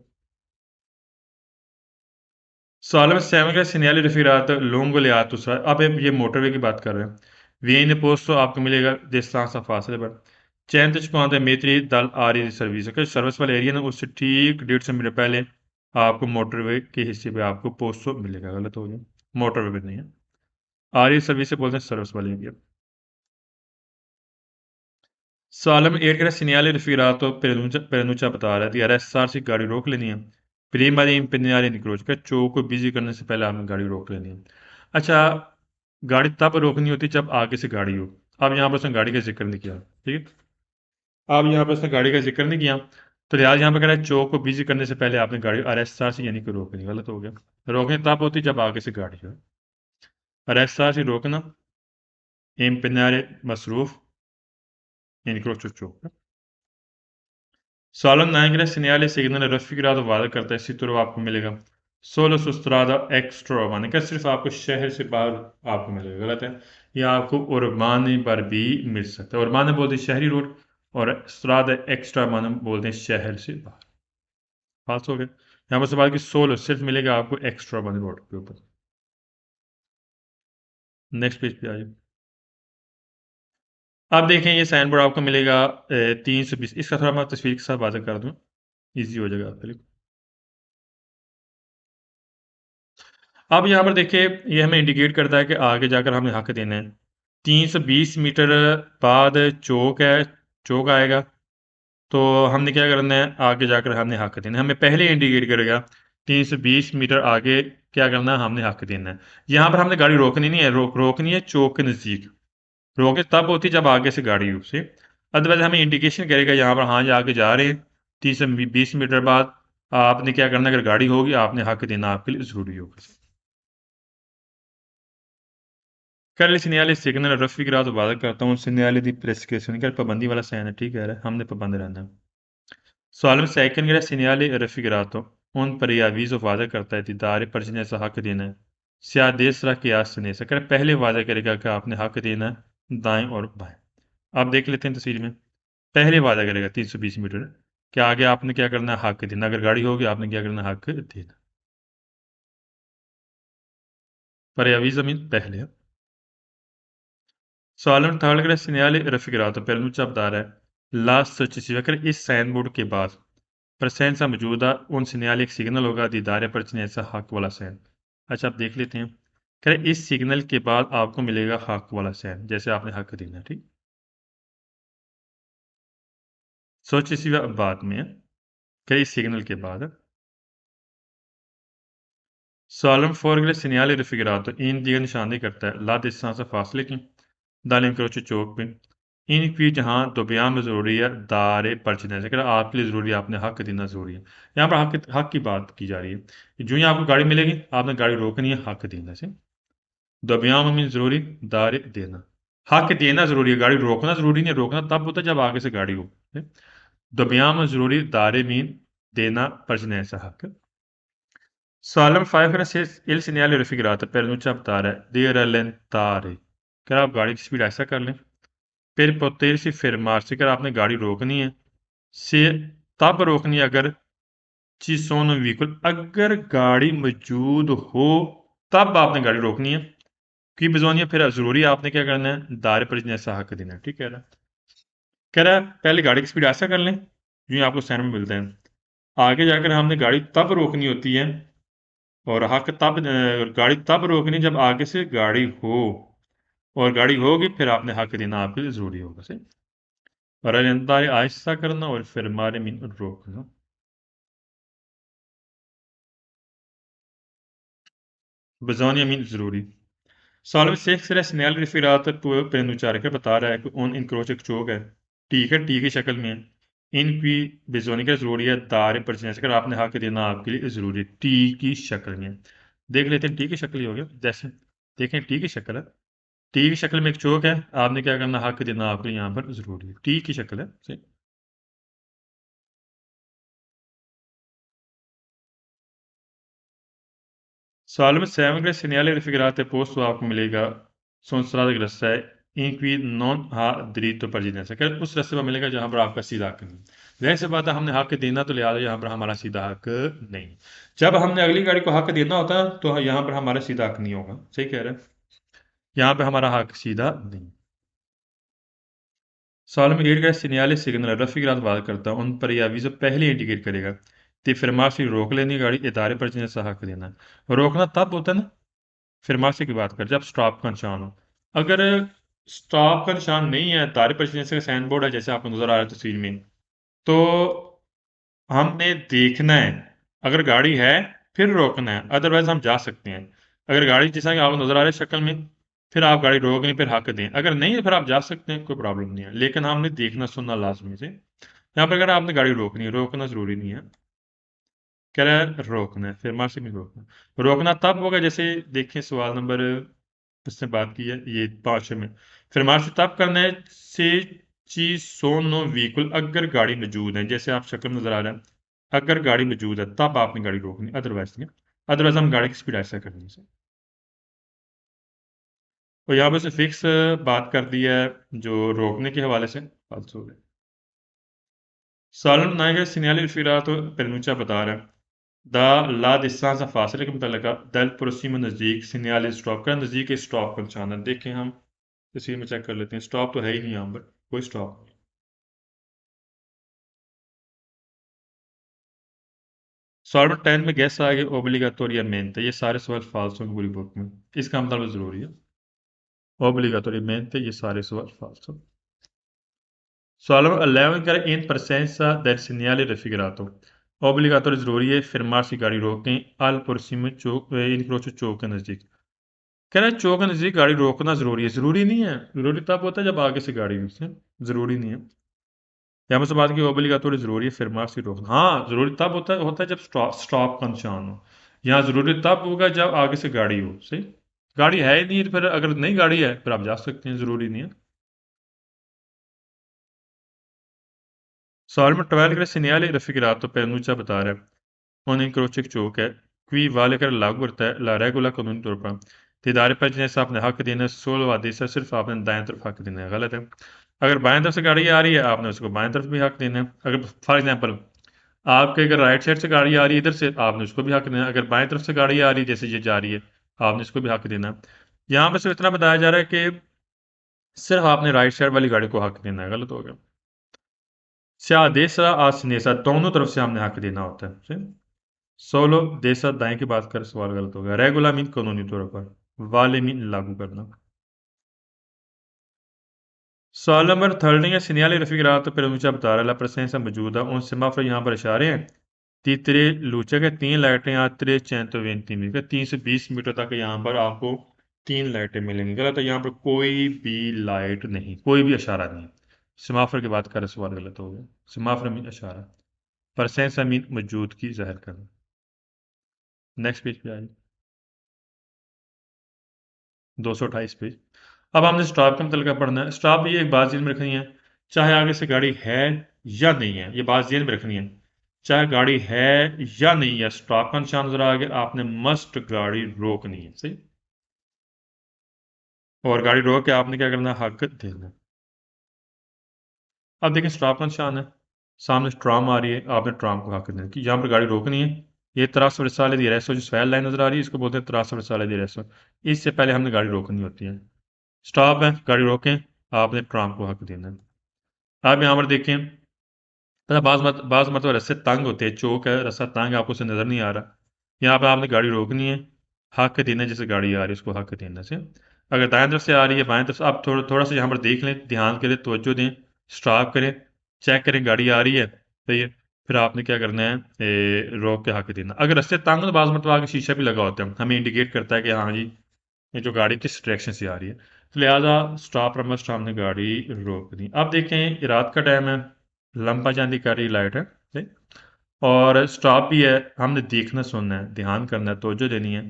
Solamente segnali rifirato lungo le autostrade, अब ये मोटरवे की बात कर रहे हैं। Viene posto आपको मिलेगा distanza फासले पर 150 metri dall'area di servizio, कि सर्विस वाले एरिया ना उससे ठीक 150 मीटर पहले आपको मोटरवे के हिस्से पे आपको पोस्टो मिलेगा। गलत हो गया, मोटरवे पे नहीं है। आरी सर्विस से बोलते हैं सर्विस वाले एरिया। Salem 8 का segnale rifirato preannuncia बता रहा है कि RSR से गाड़ी रोक लेनी है। Prima di impegnare di croce, कि चौक को बिजी करने से पहले आपने गाड़ी रोक लेनी है। अच्छा, गाड़ी तब रोकनी होती है जब आगे से गाड़ी हो। अब यहाँ पर उसने गाड़ी का जिक्र नहीं किया। ठीक है। अब यहाँ पर उसने गाड़ी का जिक्र नहीं किया, तो लिहाजा यहाँ पर कह रहा है चौक को बिजी करने से पहले आपने गाड़ी RSR से यानी कि रोकनी। गलत हो गया। रोकनी तब होती है जब आगे से गाड़ी हो। RSR से रोकना, impegnare मसरूफ यानी croce चौक। Salon Niagara segnale signal raffigurato वादा करता है, इसी तरह आपको मिलेगा सोलो सुस्त्रादा एक्स्ट्रा माने का सिर्फ आपको शहर से बाहर आपको मिलेगा। गलत है। यह आपको उर्बाने पर भी मिल सकता है। उर्बाने बोलते हैं शहरी रोड, और स्त्रादा एक्स्ट्रा माने बोलते हैं शहर से बाहर। पास हो गया। यहाँ पर सवाल की सोलो सिर्फ मिलेगा आपको एक्स्ट्रा माने रोड के ऊपर। नेक्स्ट पेज पे आ जाए। अब देखें ये साइन बोर्ड आपको मिलेगा 320। इसका थोड़ा मैं तस्वीर के साथ वाज़ह कर दूं, ईजी हो जाएगा आपके लिए। अब यहाँ पर देखिए, ये हमें इंडिकेट करता है कि आगे जाकर हमें हक देना है। 320 मीटर बाद चौक है, चौक आएगा, तो हमने क्या करना है, आगे जाकर हमने हक देना है। हमें पहले इंडिकेट करेगा 320 मीटर आगे क्या करना है, हमने हक देना है। यहाँ पर हमने गाड़ी रोकनी नहीं है, रोकनी है चौक के नज़दीक। रोके तब होती जब आगे से गाड़ी हो से, अदरवाइज हमें इंडिकेशन करेगा यहाँ पर, हाँ ये आगे जा रहे हैं, 30 से 20 मीटर बाद आपने क्या करना है, अगर गाड़ी होगी आपने हक देना, आपके लिए ज़रूरी होगा। कर ले सिग्नल सिग्नल रफी करा तो वादा करता हूँ सिग्नल दी प्रेस्क्रिप्शन कर पाबंदी वाला साइन है, ठीक है, हमने पाबंद रहना है। सवाल में सेकंड करा सिग्नल रफी करा तो उन पर यह वीज़ वादा करता है दीदार पर ऐसा हक देना है सिया देश रख के आज सुने सकर पहले वादा करेगा कि आपने हक देना है दाएं और बाएं। आप देख लेते हैं तस्वीर में, पहले वादा करेगा 320 मीटर कि आगे आपने क्या करना है, हक देना, अगर गाड़ी होगी आपने क्या करना है, हक देना। पर यह ज़मीन पहले है। Solemn Third segnale raffigurato per luce dare la successiva इस साइन बोर्ड के बाद presenza मौजूदा उन सिग्नल एक सिग्नल होगा दीदार परचनेसा हक वाला साइन। अच्छा आप देख लेते हैं, कह रहे इस सिग्नल के बाद आपको मिलेगा हक वाला साइन, जैसे आपने हक देना, ठीक। successiva बाद में है, कह रहे इस सिग्नल के बाद Solemn Four segnale raffigurato इन दिया निशानी करता है ला distanza फासले की दाल इंक्रोच चौक पे इनकी जहाँ दोबियान में ज़रूरी है दारे परचने से आपके लिए ज़रूरी है, आपने हक देना ज़रूरी है। यहाँ पर हक की बात की जा रही है, जो ही आपको गाड़ी मिलेगी आपने गाड़ी रोकनी है, हक देना से। दोबियान में ज़रूरी दारे देना, हक देना ज़रूरी है, गाड़ी रोकना ज़रूरी नहीं है, रोकना तब होता है जब आगे से गाड़ी हो। दोबियान में ज़रूरी दारे मीन देना परचने ऐसा हक। Salem 5 il segnale raffigurato per annunciare di rallentare, अगर आप गाड़ी की स्पीड ऐसा कर लें, फिर पोतेरसी fermarsi, अगर आपने गाड़ी रोकनी है, से तब रोकनी है अगर ci sono veicoli, अगर गाड़ी मौजूद हो तब आपने गाड़ी रोकनी है, कि बिजोनिया फिर ज़रूरी है आपने क्या करना है, दारे पर जैसा हक देना है, ठीक कह रहा है पहले गाड़ी की स्पीड ऐसा कर लें जो ही आपको साइन में मिलते हैं, आगे जाकर हमने गाड़ी तब रोकनी होती है और हक तब गाड़ी तब रोकनी जब आगे से गाड़ी हो, और गाड़ी होगी फिर आपने हक देना, आपके लिए ज़रूरी होगा से। और रफ्तार आहिस्ता करना और फिर मारे मीन रोकना, बजानिया मीन ज़रूरी। साल में शेख सिरा स्नैल रिफिरात पेंदुचार कर बता रहा है कि उन इनक्रोच एक चौक है, ठीक है, टी की शक्ल में है, इनकी बेजोनी का ज़रूरी है दार परचने कर आपने हक देना, आपके लिए ज़रूरी है, टी की शक्ल में। देख लेते हैं, टी की शक्ल ही हो गया, जैसे देखें टी की शक्ल है, टी की शक्ल में एक चौक है, आपने क्या करना, हक देना आपके यहाँ पर ज़रूरी है, टी की शक्ल है सही। Salve sempre segnale raffigurate posto आपको मिलेगा संस्था का रास्ता है इनकी नॉन हा diritto parginense, क्या उस रास्ते पर मिलेगा जहाँ पर आपका सीधा हक नहीं। वैसे बात है हमने हक देना तो लिहाजा यहाँ पर हमारा सीधा हक नहीं, जब हमने अगली गाड़ी को हक देना होता है तो यहाँ पर हमारा सीधा हक नहीं होगा, सही कह रहे हैं, यहाँ पे हमारा हक सीधा नहीं। साल में एड का सिग्नल सिग्नल रफी की बात करता हूँ उन पर यह वीज़ा पहले इंडिकेट करेगा तो फिर मार्क्स रोक लेनी गाड़ी इदारे पर जैसा हक देना, रोकना तब होता है ना फिर मार्क्स की बात कर जब स्टॉप का निशान हो, अगर स्टॉप का निशान नहीं है, इदारे पर जैसे साइन बोर्ड है जैसे आपको नजर आ रहा है तस्वीर में, तो हमने देखना है, अगर गाड़ी है फिर रोकना है, अदरवाइज हम जा सकते हैं। अगर गाड़ी जैसा कि आपको नजर आ रहा है शक्ल में, फिर आप गाड़ी रोक लें फिर हक दें, अगर नहीं है फिर आप जा सकते हैं, कोई प्रॉब्लम नहीं है, लेकिन हमने देखना सुनना लाजमी से। यहाँ पर अगर आपने गाड़ी रोकनी है, रोकना जरूरी नहीं है, कह रहा है रोकना है, फिर मार्क्स नहीं रोकना, रोकना तब होगा जैसे देखें सवाल नंबर उसने बात की है ये 5 में, फिर मार्क्स तब करना है से चीज सोनो व्हीकल अगर गाड़ी मौजूद है, जैसे आप शक्ल में नजर आ रहा है, अगर गाड़ी मौजूद है तब आपने गाड़ी रोकनी, अदरवाइज नहीं, अदरवाइज हम गाड़ी की स्पीड ऐसा करनी से। तो यहाँ पे से फिक्स बात कर दी है जो रोकने के हवाले से बात हो गई। सालन नायक सिग्नल इरफिरात पेरनुचा बता रहा है द ला distanza फासले के मुतलका दल पड़ोसी में नज़दीक सिग्नल स्टॉप का नज़दीक स्टॉप का निशान है, देखें हम तस्वीर में चेक कर लेते हैं, स्टॉप तो है ही नहीं यहाँ पर, कोई स्टॉप नहीं। सॉल्वर 10 में गैस आ गया ओब्लिगाटोरियमेंट, ये सारे सवाल फाल्स होंगे पूरी बुक में, इसका मतलब ज़रूरी है, ओब्लिगाटोरियमेंट ये सारे सवाल फाल्स होंगे। Solve 11 in presenza del segnale raffigurato ऑब्लिगाटोरी ज़रूरी है, फिर मार्स की गाड़ी रोकें, अल पुरसीम चौक इनक्रोचो चौक के नज़दीक। कह रहा है चौक के नज़दीक गाड़ी रोकना ज़रूरी है। ज़रूरी नहीं है, ज़रूरी तब होता है जब आगे से गाड़ी हो, ज़रूरी नहीं है। यहाँ मुझसे बात की ऑब्लिगाटोरी ज़रूरी है, फिर मार्स की रोकना। हाँ, ज़रूरी तब होता है जब स्टॉप का निशान हो। यहाँ ज़रूरी तब होगा जब आगे से गाड़ी हो। सही, गाड़ी है ही नहीं तो फिर अगर नहीं गाड़ी है फिर आप जा सकते हैं, ज़रूरी नहीं है। Salmo Tavallo segnali raffigurato per annuncia batare. Ogni incrocio चौक है qui वाले कर लागू करता है ला रेगुला कानूनी तौर पर इदारे पर जिन्हें से आपने हक देना है 16 आदेश है सिर्फ आपने दाएं तरफ हक देना है, गलत है। अगर बाएं तरफ से गाड़ी आ रही है आपने उसको बाएं तरफ भी हक देना है। अगर फॉर एग्जांपल आपके अगर राइट साइड से गाड़ी आ रही है इधर से आपने उसको भी हक देना है। अगर बाएं तरफ से गाड़ी आ रही है जैसे ये जा रही है आपने इसको भी हक देना है। यहाँ पर सिर्फ इतना बताया जा रहा है कि सिर्फ आपने राइट साइड वाली गाड़ी को हक देना है, गलत हो गया। स्या देसरा आसनेसा दोनों तरफ से हमने हक देना होता है। सोलो देसा दाएं की बात कर सवाल गलत हो गया। रेगुला मीन कानूनी तौर पर, वाले मीन लागू करना। सवाल नंबर 13 है segnali raffigurato per annuncia batare la presenza मौजूदा उन सेमाफोर यहाँ पर इशारे हैं। तीसरे लूचे के 3 लाइटें आते 120 मीटर 320 मीटर तक यहाँ पर आपको 3 लाइटें मिलेंगी, गलत है। यहाँ पर कोई भी लाइट नहीं, कोई भी इशारा नहीं। सेमाफोर की बात करें सवाल गलत हो गया। सेमाफोर मीन इशारा, presenza मीन मौजूदगी जाहिर करना। नेक्स्ट पेज पे आइए, 228 पेज। अब हमने स्टॉप का मतलब पढ़ना है। स्टॉप भी एक बात जेल में रखनी है, चाहे आगे से गाड़ी है या नहीं है, ये बात जेल में रखनी है। चाहे गाड़ी है या नहीं है, स्टॉप का निशान नजर आ गया, आपने मस्ट गाड़ी रोकनी है। सही, और गाड़ी रोक के आपने क्या करना है, हक देना। अब देखिए स्टॉप का निशान है, सामने ट्राम आ रही है, आपने ट्राम को हक देना कि यहाँ पर गाड़ी रोकनी है। ये तरास वरसाले दी रेसो जो स्वेल लाइन नजर आ रही है इसको बोलते हैं तरास वरसाले दी रेसो। इससे पहले हमने गाड़ी रोकनी होती है। स्टॉप है, गाड़ी रोकें, आपने ट्राम को हक देना है। आप यहाँ पर देखें, अच्छा बाज़ मतलब रास्ते तंग होते हैं, चौक है, रास्ता तंग है, आपको उसे नज़र नहीं आ रहा। यहाँ पे आपने गाड़ी रोकनी है, हक देना है, जैसे गाड़ी आ रही है उसको हक देना से। अगर दाएं तरफ से आ रही है, बाएं तरफ से, आप थोड़ा थोड़ा सा यहाँ पर देख लें, ध्यान करें, तवज्जो दें, स्टॉप करें, चेक करें गाड़ी आ रही है, सही है। फिर आपने क्या करना है, रोक के हक देना। अगर रास्ते तंग हो तो बाज़ मतलब आगे शीशा भी लगा होता है, हमें इंडिकेट करता है कि हाँ जी ये जो गाड़ी किस डायरेक्शन से आ रही है, तो लिहाजा स्टॉप पर मस्ट हमने गाड़ी रोक दी। अब देखें ये रात का टाइम है, लंबा चांदी का रही लाइट है, ठीक? और स्टॉप भी है, हमने देखना सुनना है, ध्यान करना है, तवज्जो देनी है।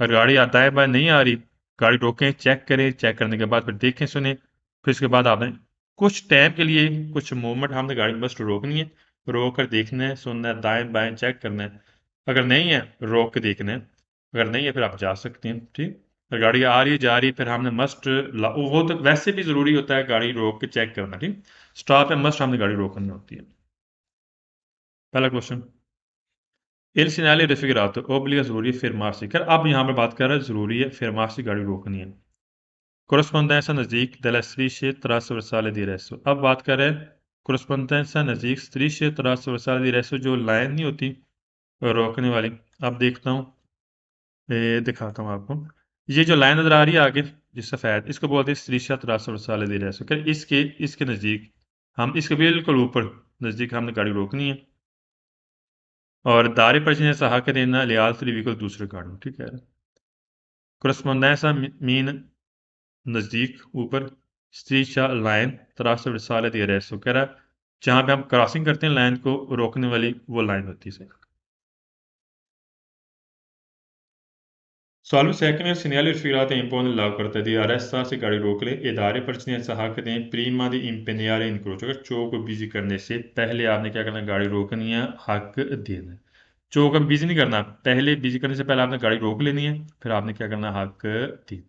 अगर गाड़ी दाएं बाएं नहीं आ रही, गाड़ी रोकें, चेक करें, चेक करने के बाद फिर देखें सुने, फिर उसके बाद आपने कुछ टाइम के लिए कुछ मोमेंट हमने गाड़ी बस रोकनी है, रोक कर देखना है, सुनना है, दाएं बाएं चेक करना है। अगर नहीं है रोक के देखना है, अगर नहीं है फिर आप जा सकते हैं, ठीक। अगर गाड़ी आ रही है जा रही है फिर हमने मस्ट, वो तो वैसे भी ज़रूरी होता है गाड़ी रोक के चेक करना, ठीक। स्टॉप पे मस्ट हमने गाड़ी रोकनी होती है। पहला question, Il segnale raffigurato obbliga ज़रूरी है फिर मार्सी कर। अब यहाँ पर बात कर रहा है ज़रूरी है फिर मार्सी गाड़ी रोकनी है। Corrispondenza नज़दीक della strisce trasversale di Resso। अब बात कर रहे हैं corrispondenza नज़दीक strisce trasversale di Resso, जो लाइन नहीं होती रोकने वाली। अब देखता हूँ, दिखाता हूँ आपको। ये जो लाइन नज़र आ रही है आगे, जो सफ़ेद, इसको बोलते हैं striscia trasversale di Resso। क्या इसके नज़दीक, हम इसके बिल्कुल ऊपर नज़दीक हमने गाड़ी रोकनी है, और दारे पर जिन्हें सहा के देना लिहाज व्हीकल दूसरे गाड़ी, ठीक है। corrispondenza मीन नज़दीक, ऊपर, स्त्रीचा लाइन, तरासर रिसाले दे रहे सो कह रहा है जहाँ पे हम क्रॉसिंग करते हैं लाइन को रोकने वाली वो लाइन होती है। Salvo se che nel segnale ispirato impone l'autorità di arrestarsi गाड़ी रोक ले, इदारे पर जिन्हें सहा के दें प्रीमा दी impegnare incrocio, अगर चो को बिजी करने से पहले आपने क्या करना है, गाड़ी रोकनी है, हक देना है। चो को बिजी नहीं करना, पहले बिजी करने से पहले आपने गाड़ी रोक लेनी है, फिर आपने क्या करना है, हक देना।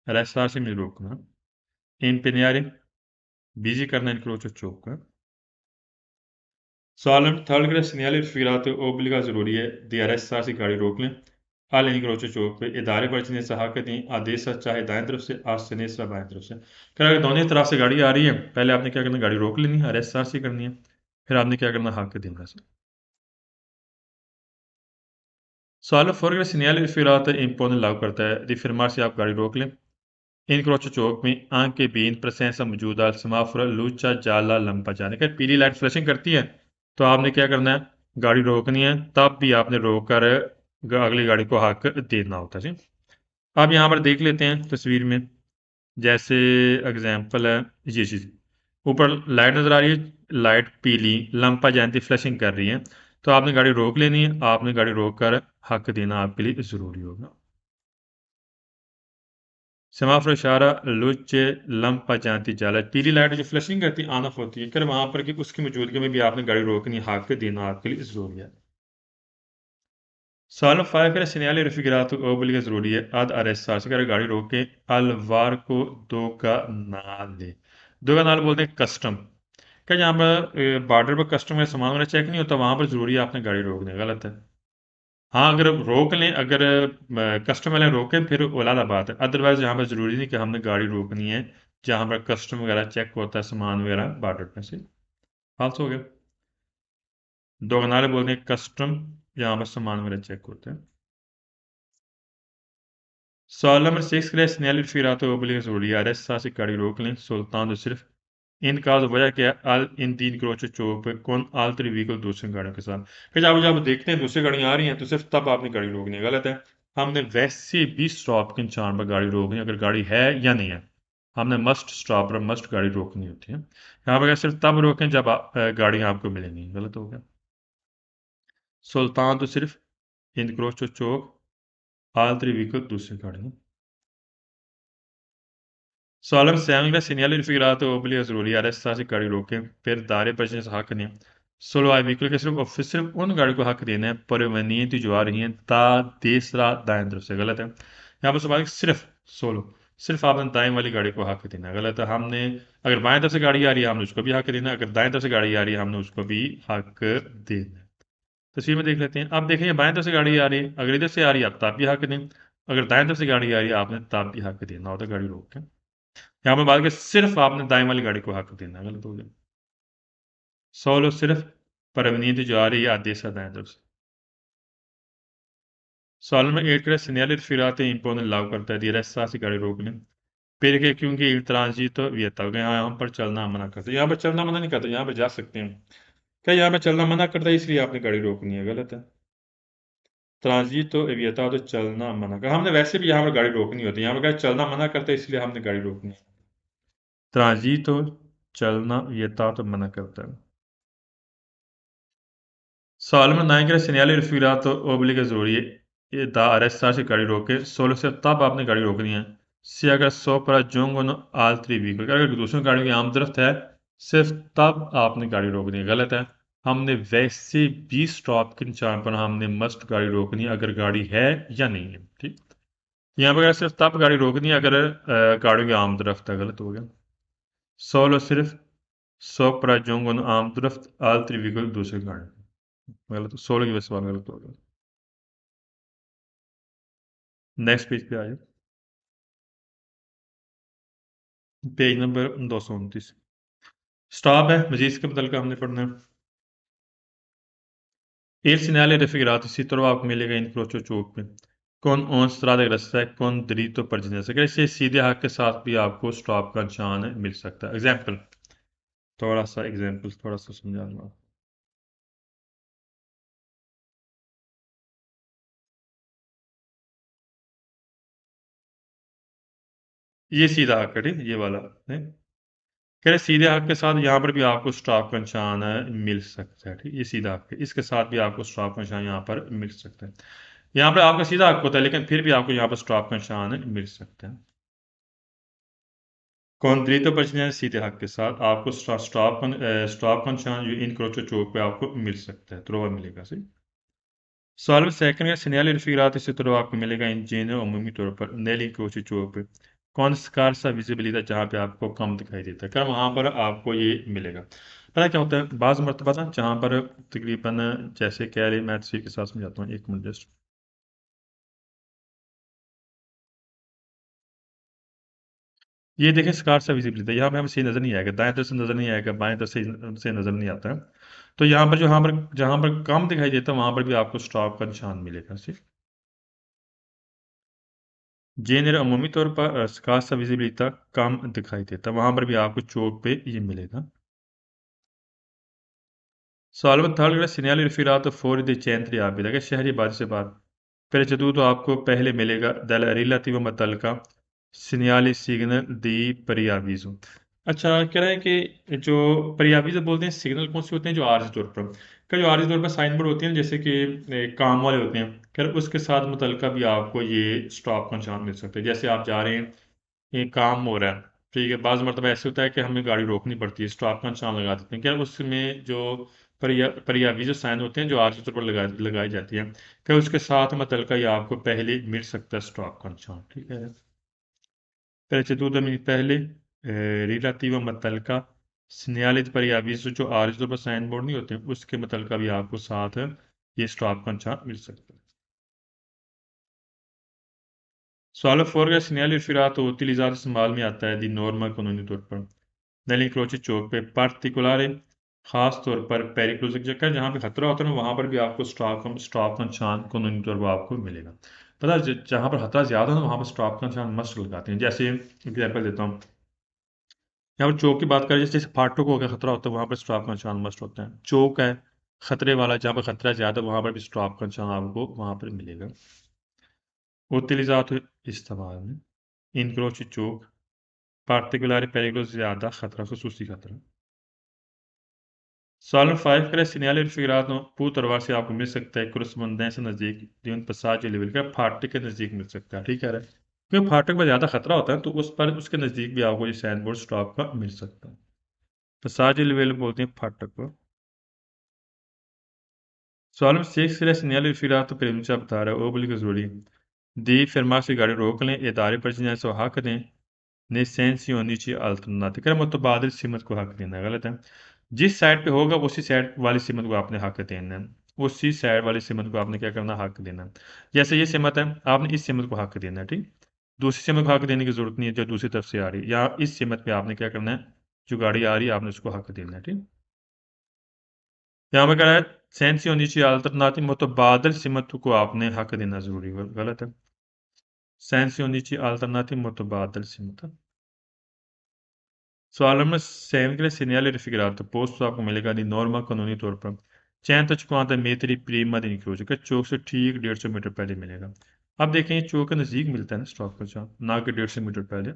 arrestarsi में रोकना, impegnare बिजी करना incrocio चो का। सालन third grade segnale ispirato obbliga ज़रूरी है दी arrestarsi गाड़ी रोक लें al incrocio चौक पे, इदारे पर जिन्हें सहा के दें आदेश चाहे दाएं तरफ से आज से बाएं तरफ से। अगर दोनों तरफ से गाड़ी आ रही है पहले आपने क्या करना, गाड़ी रोक लेनी है, arrestarsi करनी है, फिर आपने क्या करना, हक देना है। सालो फॉर segnale ispirato impone लागू करता है रिफर्मार से आप गाड़ी रोक लें। इन क्रोचो चौक में आंख के बीन presenza मौजूदा समाफर लूचा जाला लंपा जाने का, पीली लाइट फ्लैशिंग करती है तो आपने क्या करना है, गाड़ी रोकनी है, तब भी आपने रोक कर अगली गाड़ी को हक देना होता है जी। अब यहाँ पर देख लेते हैं तस्वीर में, जैसे एग्जाम्पल है ये चीज़, ऊपर लाइट नज़र आ रही है, लाइट पीली लंपा जयंती फ्लैशिंग कर रही है, तो आपने गाड़ी रोक लेनी है, आपने गाड़ी रोक कर हक देना आपके लिए ज़रूरी होगा। सेमाफोर इशारा लुच लंपा जयंती जाला, पीली लाइट जो फ्लैशिंग करती है ऑन ऑफ होती है, फिर वहां पर कि उसकी मौजूदगी में भी आपने गाड़ी रोकनी, हक देना आपके लिए ज़रूरी है। सवाल नंबर 5 है, segnali raffigurato obbliga ज़रूरी है ad arrestarsi, अगर गाड़ी रोक के अलवार को दो का नाल दे, दो का नाल बोलते हैं कस्टम। क्या जहाँ पर बॉर्डर पर कस्टम का सामान वगैरह चेक नहीं होता, वहां पर ज़रूरी है आपने गाड़ी रोकनी, गलत है। हाँ, अगर रोक लें, अगर कस्टम वाले रोकें फिर अलग बात है, अदरवाइज यहाँ पर ज़रूरी नहीं कि हमने गाड़ी रोकनी है जहाँ पर कस्टम वगैरह चेक होता है सामान वगैरह बॉर्डर पर से। फाल्स हो गया। दो का नाल बोलते हैं कस्टम, जहाँ पर सामान वगैरह चेक होता है। सवाल नंबर 6 के लिए स्नेल फिरातो ओबलिगस ज़रूरी है, अरेस्टा से गाड़ी रोक लें सुल्तान तो सिर्फ इन काज वजह क्या है, अल इन तीन करोच चौक पे कौन आलतरी व्हीकल दूसरी गाड़ियों के साथ, कि जब देखते हैं दूसरी गाड़ियाँ आ रही हैं तो सिर्फ तब आपने गाड़ी रोकनी है, गलत है। हमने वैसे भी स्टॉप के निशान पर गाड़ी रोकनी है, अगर गाड़ी है या नहीं है, हमने मस्ट स्टॉप पर मस्ट गाड़ी रोकनी होती है। यहाँ पर सिर्फ तब रोकें जब गाड़ियाँ आपको मिलेंगी, गलत हो गया। सुल्तान तो सिर्फ इन करोच चौक आलतरी व्हीकल दूसरी गाड़ियाँ। Sağlam sevmekle segnali rifigurato obbliga ज़रूरी है, आरएस से गाड़ी रोकें, फिर दायरे पर से हक दें। सोलो आई व्हीकल के सिर्फ ऑफिस सिर्फ उन गाड़ी को हक देना है परवनीयत जो आ रही हैं ता तीसरा दाएं तरफ से, गलत है। यहाँ पर सवाल सिर्फ सोलो, सिर्फ आपने दाएं वाली गाड़ी को हक देना है, गलत है। हमने अगर बाएं तरफ से गाड़ी आ रही है हमने उसको भी हक देना है, अगर दाएं तरफ से गाड़ी आ रही है हमने उसको भी हक देना है। तस्वीर में देख लेते हैं, अब देखें बाएं तरफ से गाड़ी आ रही है, अगर इधर से आ रही है आप तब भी हक दें, अगर दाएं तरफ से गाड़ी आ रही है आपने तब भी हक देना होता है गाड़ी रोक के। यहाँ पे बात करें सिर्फ आपने दाएं वाली गाड़ी को हक देना है, गलत हो गया। 100 लोग सिर्फ परवनीत जो आ रही है आदेश दाएं तरफ से। सवाल में 8 का segnali raffigurati impongono लागू करता है, धीरज से गाड़ी रोक लें, फिर क्या क्योंकि il transito vietato, यहाँ पर चलना मना करते हैं, यहाँ पर चलना मना नहीं करते, यहाँ पर जा सकते हैं। क्या यहाँ पर चलना मना करता है इसलिए आपने गाड़ी रोकनी है, गलत है। ट्रांजिटो विetato चलना मना कर, हमने वैसे भी यहाँ पर गाड़ी रोकनी होती है, यहाँ पर चलना मना करता है इसलिए हमने गाड़ी रोकनी है। ट्रांजिटो चलना विetato मना करता है। Sağlamın नायक सिग्नल रफीरात ओबलिग ज़रूरी है, ये दा अरेस्टा से गाड़ी रोके सोलो से तब आपने गाड़ी रोकनी है। से अगर सो पर जोंगो नो आलतरी व्हीकल, अगर दूसरी गाड़ी की आमदरफ्त है सिर्फ तब आपने गाड़ी रोकनी है, गलत है। हमने वैसे भी स्टॉप के निशान पर हमने मस्ट गाड़ी रोकनी है अगर गाड़ी है या नहीं है, ठीक। यहाँ पर सिर्फ तब गाड़ी रोकनी है अगर गाड़ियों की आमदरफ्त है, गलत हो गया। सोलो सिर्फ सो पर जोंगो नो आमदरफ्त आलतरी व्हीकल दूसरी गाड़ी, गलत, 16 की वजह से सवाल गलत हो गया। नेक्स्ट पेज पे आ जाए, पेज नंबर 229। स्टॉप है, मजीद इसके बदल का हमने पढ़ना है। Il segnale raffigurato si trova मिलेगा incrocio चौक पे, कौन ऑन स्ट्रादा रास्ता है, कौन दरीतो पर जिन्हें से कैसे सीधे हाथ के साथ भी आपको स्टॉप का निशान मिल सकता है। एग्जाम्पल, थोड़ा सा एग्जाम्पल थोड़ा सा समझा दूंगा। ये सीधा हाथ का, ठीक, ये वाला है। कह रहे सीधे हाथ के साथ यहाँ पर भी आपको स्टॉप का निशान मिल सकता है, ठीक, ये सीधा हाथ के इसके साथ भी आपको स्टॉप का निशान यहाँ पर मिल सकता है। यहाँ पर आपका सीधा हक होता है लेकिन फिर भी आपको यहाँ पर स्टॉप का निशान मिल सकता है। कॉन्क्रीटो पर सीधे हक के साथ आपको स्टॉप का निशान जो इन क्रोचो चौक पे आपको मिल सकता है, त्रोवा मिलेगा सही। सॉल्व सेकंड या सिग्नल रफीरात से तो आपको मिलेगा इंजन अमूमी तौर पर नेली क्रोचो चौक पे कौन कार सा विजिबिलिटी जहाँ पे आपको कम दिखाई देता है, कर वहाँ पर आपको ये मिलेगा। पता क्या होता है बाज़ मरतबा ना जहाँ पर तकरीबन जैसे कह रहे मैं तस्वीर के साथ समझाता हूँ, एक मिनट जस्ट। ये देखें स्कार सा विजिबिलिटी, यहाँ पे हमें सही नज़र नहीं आएगा, दाएं तरफ से नज़र नहीं आएगा, बाएं तरफ से नज़र नहीं आता है। तो यहाँ पर जहाँ पर कम दिखाई देता है वहाँ पर भी आपको स्टॉप का निशान मिलेगा सिर्फ। जेनर अमूमी तौर पर स्कार सा विजिबिलिटी कम दिखाई देता है, वहाँ पर भी आपको चौक पे ये मिलेगा। सवाल नंबर थर्ड सिग्नल रिफिरात फॉर द चैंत्री आप कि शहरी बाजी से बाहर फिर जदू तो आपको पहले मिलेगा दल रिलेटिव मतलका सिग्नल सिग्नल दी परियावीजो। अच्छा कह रहा है कि जो परियावीजो बोलते हैं सिग्नल कौन से होते हैं जो आर्जी तौर पर क्या जो आर्जी तौर पर साइन बोर्ड होती हैं जैसे कि काम वाले होते हैं खैर उसके साथ मुतलका भी आपको ये स्टॉप का निशान मिल सकता है जैसे आप जा रहे हैं ये काम हो रहा है ठीक है बाज़ मरतबा ऐसे होता है कि हमें गाड़ी रोकनी पड़ती है स्टॉप का निशान लगा देते हैं क्या उसमें जो परियावी जो साइन होते हैं जो आर्जी तौर पर लगाई जाती है क्या उसके साथ मुतलका ये आपको पहले मिल सकता है स्टॉप का निशान ठीक है precedentemente पहले रिलेटिव मुतलका सिग्नल परियावीज़ जो आर्जी तौर पर साइन बोर्ड नहीं होते हैं उसके मुतलका भी आपको साथ ये स्टॉप का निशान मिल सकता है सवाल फोर का सिग्नल रिफिरात utilizzata इस्तेमाल में आता है दी नॉर्मा कानूनी तौर पर नैली चौक पे पार्टिकुलर खास तौर पर पेरिक्लोजिक जगह जहाँ पे खतरा होता है ना वहाँ पर भी आपको स्टॉप का निशान कानूनी तौर पर आपको मिलेगा पता है जहाँ पर खतरा ज़्यादा है ना वहाँ पर स्टॉप का निशान मस्ट लगाते हैं जैसे एग्जाम्पल देता हूँ यहाँ पर चौक की बात करें जैसे फाटकों को अगर खतरा होता है वहाँ पर स्टॉप का निशान मस्ट होता है चौक है खतरे वाला जहाँ पर खतरा ज़्यादा वहाँ पर भी स्टॉप का निशान आपको वहाँ पर मिलेगा utilizzata इस्तेमाल में incroci चौक particolare pericolo ज़्यादा खतरा खसूसी खतरा सॉल्व 5 का सिग्नल फिगरात पूर्व से आपको मिल सकता है correspondenza नज़दीक जीवन पसाज लेवल का फाटक के नज़दीक मिल सकता है ठीक है क्योंकि फाटक में ज़्यादा खतरा होता है तो उस पर उसके नज़दीक भी आपको ये साइन बोर्ड स्टॉप का मिल सकता है पसाज लेवल बोलते हैं फाटक को सॉल्व 6 का सिग्नल फिगरात प्रेमचा बता रहा है ओबली की जरूरी दी फरमा से गाड़ी रोक लें इदारे पर जिन्हें सो हक दें नेसेंसी होनी चाहिए अल्टरनाटिव मुतबादिल सिमत को हक देना गलत है जिस साइड पे होगा उसी साइड वाली सिमत को आपने हक देना है उसी साइड वाली सिमत को आपने क्या करना हक देना है जैसे ये सिमत है आपने इस सिमत को हक देना है ठीक दूसरी सिमत को हक देने की जरूरत नहीं है जो दूसरी तरफ से आ रही है या इस सिमत पे आपने क्या करना है जो गाड़ी आ रही है आपने उसको हक देना है ठीक यहाँ पे कह रहा है सेंसी होनी चाहिए अल्टरनाटिव मुतबादिल सिमत को आपने हक देना जरूरी है गलत है सेंसी होनी चाहिए अल्टरनाटिव मुतबादिल सिमत सवाल नंबर 7 के लिए segnale raffigurato posto आपको मिलेगा दी नॉर्मा कानूनी तौर पर चैन तो चुकाता मेतरी प्रीमा दिन की कि चौक से ठीक 150 मीटर पहले मिलेगा अब देखें ये चौक के नज़दीक मिलता है ना स्टॉप का चांस ना कि 150 मीटर पहले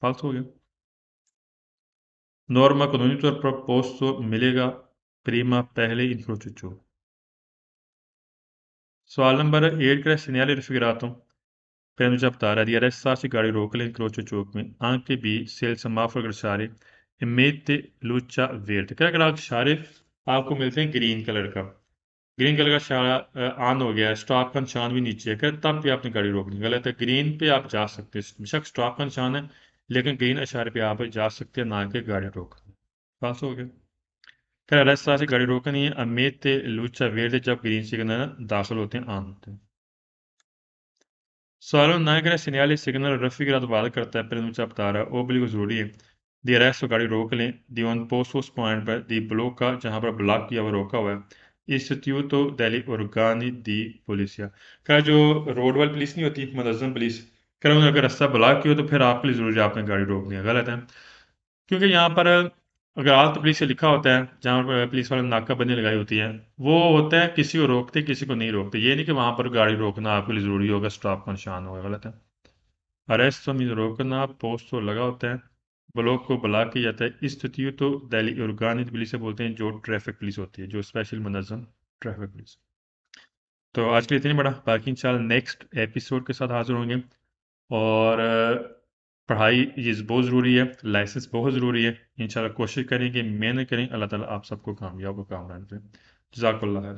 फालतू हो गया नॉर्मा कानूनी तौर पर पोस्तो मिलेगा प्रीमा पहले इंक्रोचो चौक सवाल नंबर 8 का segnale raffigurato per già optare di arrestarsi गाड़ी रोक ले incrocio चौक में anche B se il semaforo glissare emette luce verde क्या अगर आप इशारे आपको मिलते हैं ग्रीन कलर का ग्रीन कलर का इशारा ऑन हो गया है स्टॉप का निशान भी नीचे है क्या तब भी आपने गाड़ी रोकनी गलत है ग्रीन पे आप जा सकते हैं बेशक स्टॉप का निशान है लेकिन ग्रीन इशारे पे आप जा सकते हैं ना कि गाड़ी रोकनी पास हो गया फिर रास्ता से गाड़ी रोकनी है अमेते लूचा वेerde जब ग्रीन सिग्नल दाखिल होते हैं ऑन होते हैं Solo non è segnale signal raffigurato vale करता है preannuncia है obbligo ज़रूरी है di arresto गाड़ी रोक लें di un posto point पर di blocca जहाँ पर ब्लॉक किया हुआ रोका हुआ है istituto degli organi di polizia का जो रोड वाली पुलिस नहीं होती मुनज़्ज़म पुलिस कर उन्होंने अगर रास्ता ब्लॉक किया तो फिर आपके लिए ज़रूरी है आपने गाड़ी रोकनी है गलत है क्योंकि यहाँ पर अगर आल तो पुलिस से लिखा होता है जहाँ पर पुलिस वाले ने नाकाबंदी लगाई होती है वो होता है किसी को रोकते किसी को नहीं रोकते ये नहीं कि वहाँ पर गाड़ी रोकना आपके लिए ज़रूरी होगा स्टॉप का निशान होगा गलत है अरेस्ट तो मीन रोकना पोस्ट तो लगा होता है ब्लॉक को ब्लॉक किया जाता है इस स्थिति तो दिल्ली ऑर्गेनाइज्ड पुलिस से बोलते हैं जो ट्रैफिक पुलिस होती है जो स्पेशल मुनज़्ज़म ट्रैफिक पुलिस तो आज के लिए इतनी बड़ा बाकी इंशाल्लाह नेक्स्ट एपिसोड के साथ हाजिर होंगे और पढ़ाई ये बहुत ज़रूरी है लाइसेंस बहुत ज़रूरी है इंशाल्लाह कोशिश करें कि मेहनत करें अल्लाह ताला आप सबको कामयाब और कामयाब करें जज़ाकल्लाह खैर